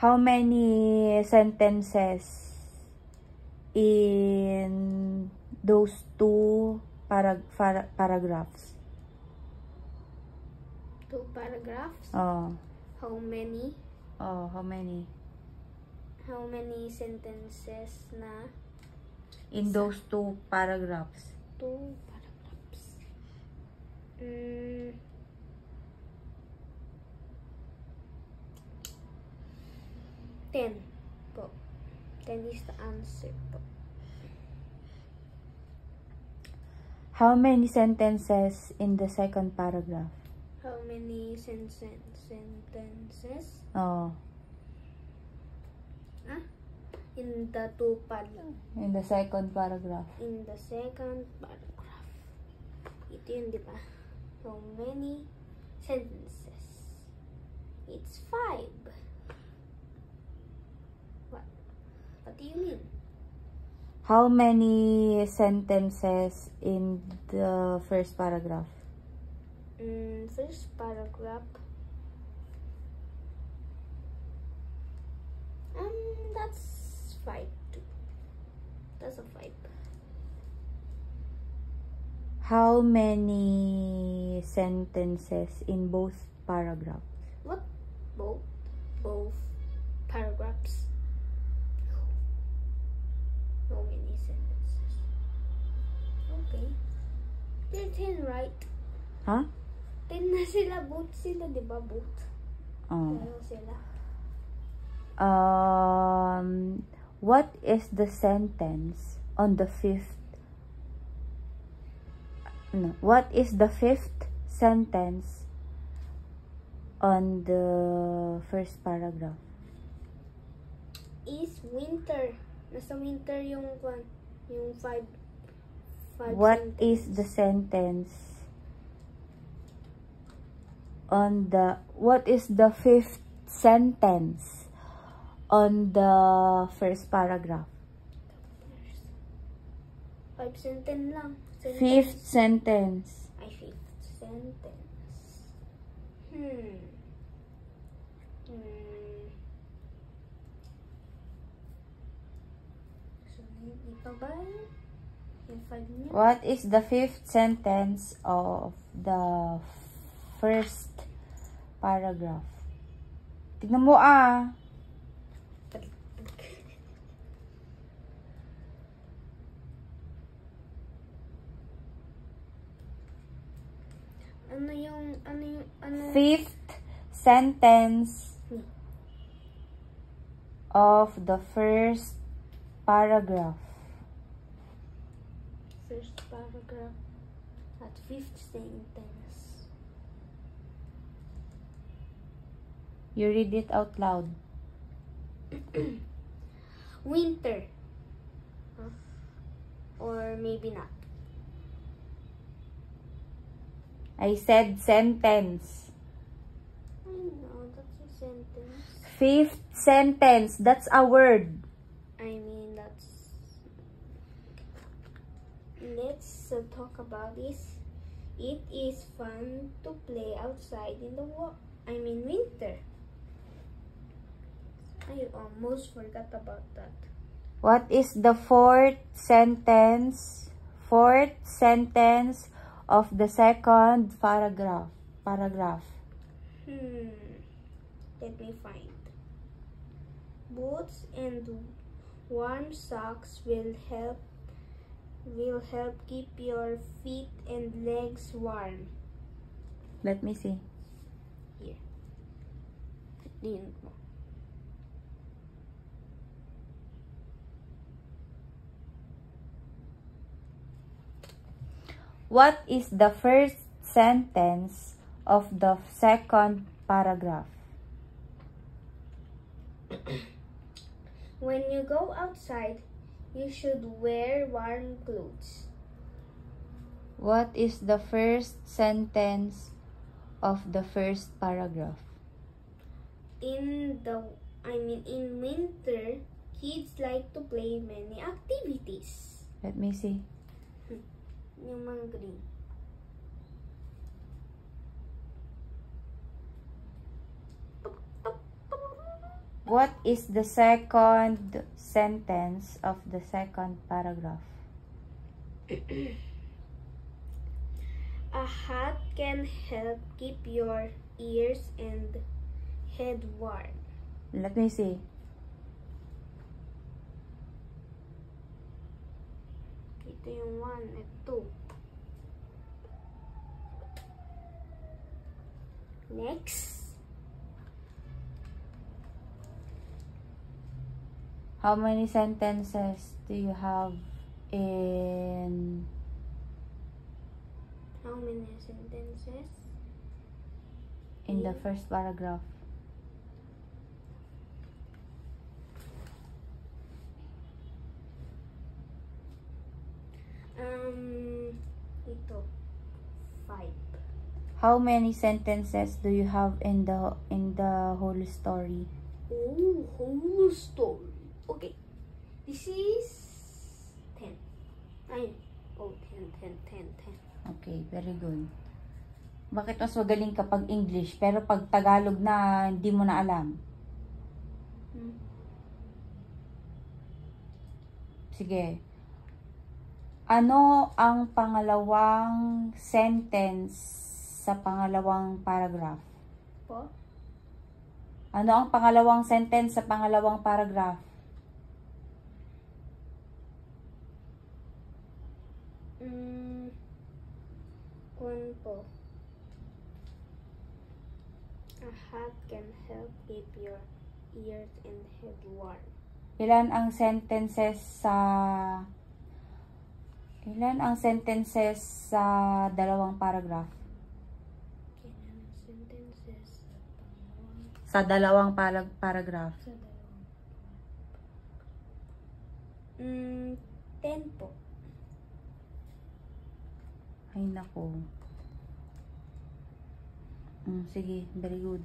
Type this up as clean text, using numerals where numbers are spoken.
How many sentences in those two paragraphs? 2 paragraphs? Oh. How many? Oh, how many? How many sentences na? In those 2 paragraphs. 2 paragraphs. 10 po. 10 is the answer po. How many sentences in the second paragraph? How many sentences? Oh. In the 2 paragraph. In the second paragraph. In the second paragraph. Ito yun, di ba? How many sentences? It's 5. What do you mean? How many sentences in the first paragraph? First paragraph. That's 5 too. That's a 5. How many sentences in both paragraphs? What? Both paragraphs. How many sentences? Okay. They're 10, right? Huh? 10 na sila. Both sila, di ba? Both. Oh. Ano sila? What is the sentence on the fifth? No. What is the 5th sentence on the first paragraph? Is winter. Nasa winter yung 5. What is the sentence on the? What is the 5th sentence on the first paragraph? 5 sentence lang. 5th sentence. Ay, 5th sentence. So, ito ba? Yung 5 niya? What is the 5th sentence of the first paragraph? Tignan mo ah. Ano? 5th sentence of the first paragraph. First paragraph at 5th sentence. You read it out loud. Winter. Huh? Or maybe not. I said sentence. I know, that's a sentence. 5th sentence. That's a word. I mean, that's... Let's talk about this. It is fun to play outside in the winter. I almost forgot about that. What is the 4th sentence? 4th sentence of the second paragraph. Let me find. Boots and warm socks will help keep your feet and legs warm. Let me see. Here. Din mo. What is the first sentence of the second paragraph? When you go outside, you should wear warm clothes. What is the first sentence of the first paragraph? In winter, kids like to play many activities. Let me see. Yung mga green. What is the second sentence of the second paragraph? A hat can help keep your ears and head warm. Let me see. Ito yung 1 at 2. Next. How many sentences do you have in How many sentences? the first paragraph? Ito. 5. How many sentences do you have in the whole story? Oh, whole story. Okay. This is 10. Ayun. Oh, 10. Okay, very good. Bakit mas magaling kapag English pero pag Tagalog na hindi mo na alam? Sige. Ano ang pangalawang sentence sa pangalawang paragraph? Po? Ano ang pangalawang sentence sa pangalawang paragraph? One po. A hat can help keep your ears and head warm. Ilan ang sentences sa dalawang paragraph? Ilan ang sentences sa pangalawang Sa dalawang paragraph. sa dalawang 10 po. Ay nako. Sige, very good.